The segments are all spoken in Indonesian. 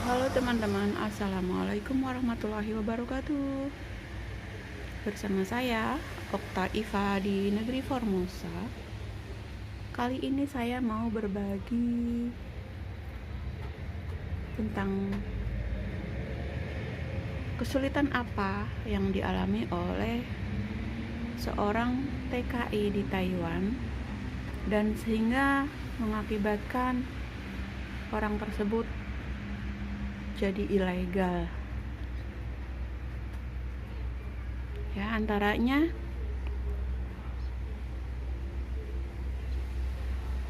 Halo teman-teman, assalamualaikum warahmatullahi wabarakatuh. Bersama saya Okta Iva di negeri Formosa. Kali ini saya mau berbagi tentang kesulitan apa yang dialami oleh seorang TKI di Taiwan, dan sehingga mengakibatkan orang tersebut jadi ilegal. Ya, antaranya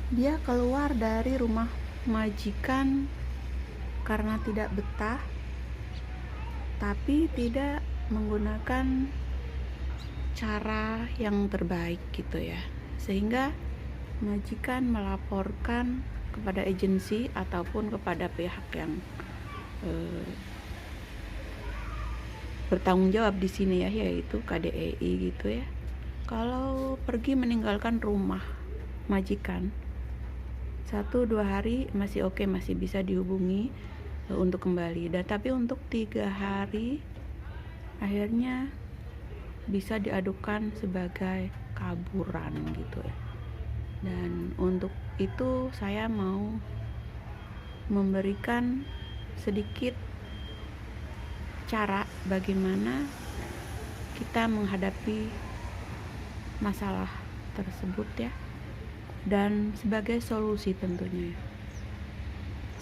dia keluar dari rumah majikan karena tidak betah, tapi tidak menggunakan cara yang terbaik gitu ya, sehingga majikan melaporkan kepada agensi ataupun kepada pihak yang bertanggung jawab di sini ya, yaitu KDEI gitu ya. Kalau pergi meninggalkan rumah majikan 1-2 hari masih oke, masih bisa dihubungi untuk kembali. Dan tapi untuk 3 hari akhirnya bisa diadukan sebagai kaburan gitu ya. Dan untuk itu saya mau memberikan sedikit cara bagaimana kita menghadapi masalah tersebut ya, dan sebagai solusi tentunya.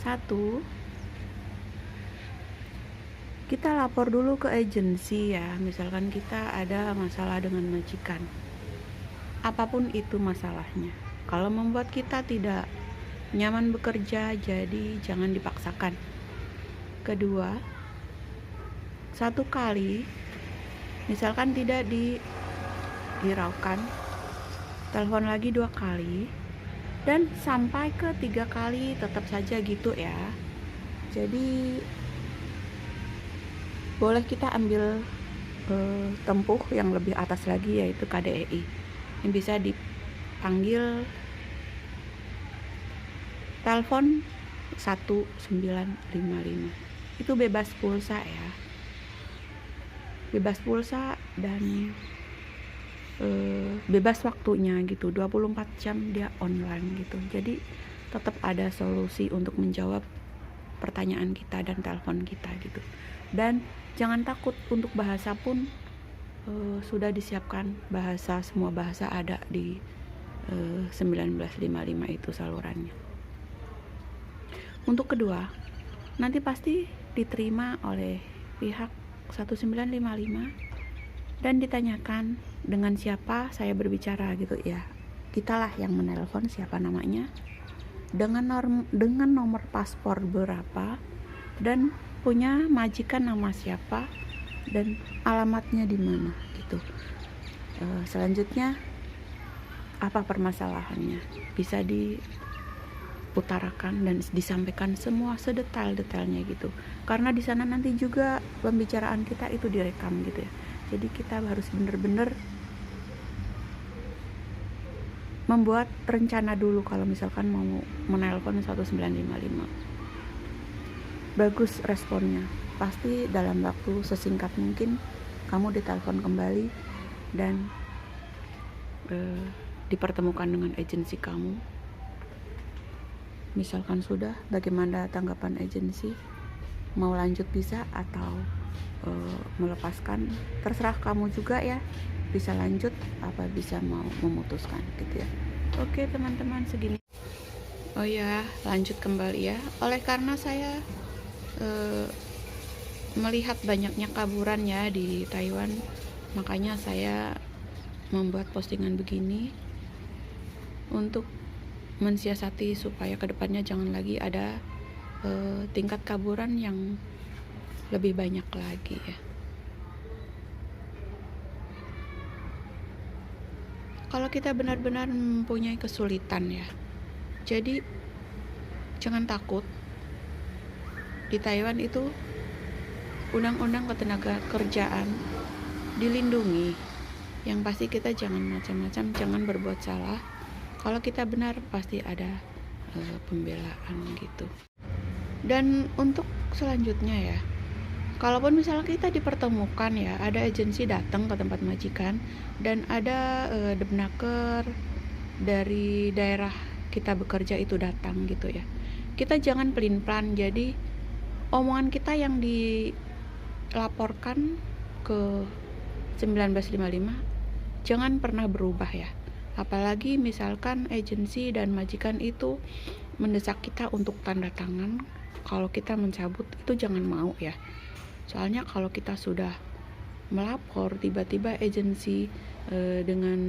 1, kita lapor dulu ke agensi ya. Misalkan kita ada masalah dengan majikan, apapun itu masalahnya. Kalau membuat kita tidak nyaman bekerja, jadi jangan dipaksakan. Kedua, 1 kali misalkan tidak dihiraukan, telepon lagi 2 kali, dan sampai ke 3 kali tetap saja gitu ya. Jadi boleh kita ambil tempuh yang lebih atas lagi, yaitu KDEI yang bisa dipanggil telepon 1955. Itu bebas pulsa ya, bebas pulsa dan bebas waktunya gitu, 24 jam dia online gitu. Jadi tetap ada solusi untuk menjawab pertanyaan kita dan telepon kita gitu. Dan jangan takut, untuk bahasa pun sudah disiapkan bahasa, semua bahasa ada di 1955 itu salurannya. Untuk kedua, nanti pasti diterima oleh pihak 1955 dan ditanyakan dengan siapa saya berbicara gitu ya. Kitalah yang menelpon, siapa namanya, dengan nomor paspor berapa, dan punya majikan nama siapa, dan alamatnya di mana gitu. Selanjutnya apa permasalahannya, bisa diutarakan dan disampaikan semua sedetail-detailnya gitu. Karena di sana nanti juga pembicaraan kita itu direkam gitu ya. Jadi kita harus benar-benar membuat rencana dulu kalau misalkan mau menelpon 1955. Bagus responnya, pasti dalam waktu sesingkat mungkin kamu ditelepon kembali dan dipertemukan dengan agensi kamu. Misalkan sudah, bagaimana tanggapan agensi, mau lanjut bisa atau melepaskan, terserah kamu juga ya, bisa lanjut apa bisa mau memutuskan gitu ya. Oke teman-teman, segini. Oh ya, lanjut kembali ya. Oleh karena saya melihat banyaknya kaburan ya di Taiwan, makanya saya membuat postingan begini untuk mensiasati supaya kedepannya jangan lagi ada tingkat kaburan yang lebih banyak lagi ya. Kalau kita benar-benar mempunyai kesulitan ya, jadi jangan takut. Di Taiwan itu undang-undang ketenagakerjaan dilindungi. Yang pasti kita jangan macam-macam, jangan berbuat salah. Kalau kita benar pasti ada pembelaan gitu. Dan untuk selanjutnya ya, kalaupun misalnya kita dipertemukan ya, ada agensi datang ke tempat majikan dan ada Depnaker dari daerah kita bekerja itu datang gitu ya. Kita jangan pelin-pelan, jadi omongan kita yang dilaporkan ke 1955 jangan pernah berubah ya. Apalagi misalkan agensi dan majikan itu mendesak kita untuk tanda tangan, kalau kita mencabut itu jangan mau ya. Soalnya kalau kita sudah melapor, tiba-tiba agensi dengan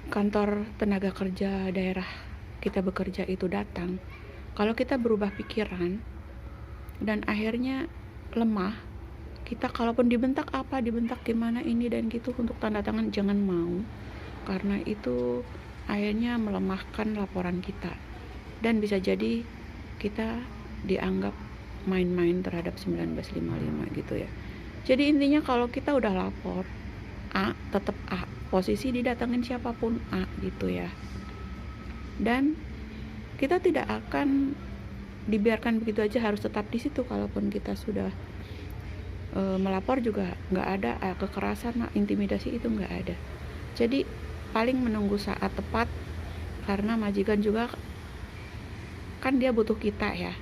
kantor tenaga kerja daerah kita bekerja itu datang, kalau kita berubah pikiran dan akhirnya lemah, kita kalaupun dibentak gimana ini dan gitu untuk tanda tangan, jangan mau, karena itu akhirnya melemahkan laporan kita dan bisa jadi kita dianggap main-main terhadap 1955 gitu ya. Jadi intinya kalau kita udah lapor A, tetap A, posisi didatengin siapapun A gitu ya. Dan kita tidak akan dibiarkan begitu aja, harus tetap di situ. Kalaupun kita sudah melapor juga nggak ada kekerasan, intimidasi itu nggak ada. Jadi paling menunggu saat tepat, karena majikan juga kan dia butuh kita ya.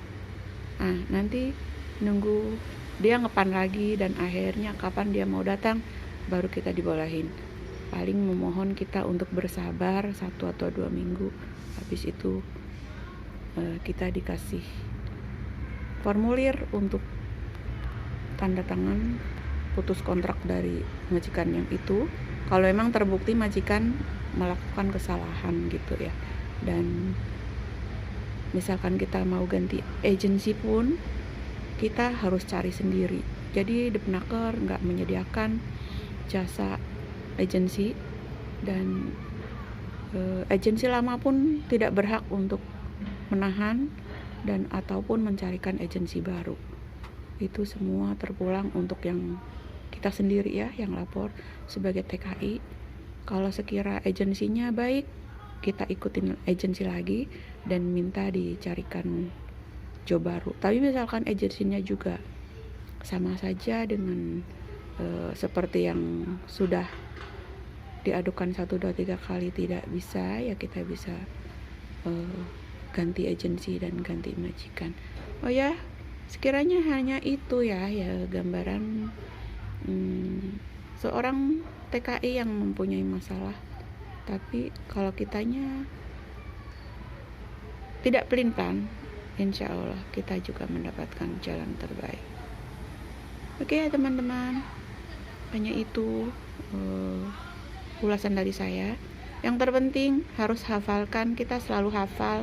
Nah, nanti nunggu dia ngepan lagi dan akhirnya kapan dia mau datang baru kita dibolehin. Paling memohon kita untuk bersabar 1 atau 2 minggu. Habis itu kita dikasih formulir untuk tanda tangan putus kontrak dari majikan yang itu, kalau memang terbukti majikan melakukan kesalahan gitu ya. Dan misalkan kita mau ganti agensi pun kita harus cari sendiri. Jadi Depnaker nggak menyediakan jasa agensi, dan agensi lama pun tidak berhak untuk menahan dan ataupun mencarikan agensi baru. Itu semua terpulang untuk yang kita sendiri ya, yang lapor sebagai TKI. Kalau sekira agensinya baik, kita ikutin agensi lagi dan minta dicarikan job baru. Tapi misalkan agensinya juga sama saja dengan seperti yang sudah diadukan 1, 2, 3 kali tidak bisa, ya kita bisa ganti agensi dan ganti majikan. Oh ya, sekiranya hanya itu ya gambaran seorang TKI yang mempunyai masalah. Tapi kalau kitanya tidak pelin-pelan, insya Allah kita juga mendapatkan jalan terbaik. Oke ya teman-teman, hanya itu ulasan dari saya. Yang terpenting harus hafalkan, kita selalu hafal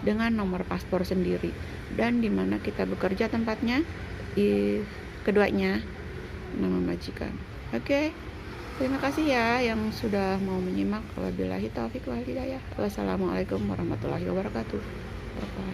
dengan nomor paspor sendiri dan di mana kita bekerja tempatnya, di keduanya nama majikan. Oke, terima kasih ya yang sudah mau menyimak. Wabillahi taufiq wal hidayah. Wassalamualaikum warahmatullahi wabarakatuh. Bye.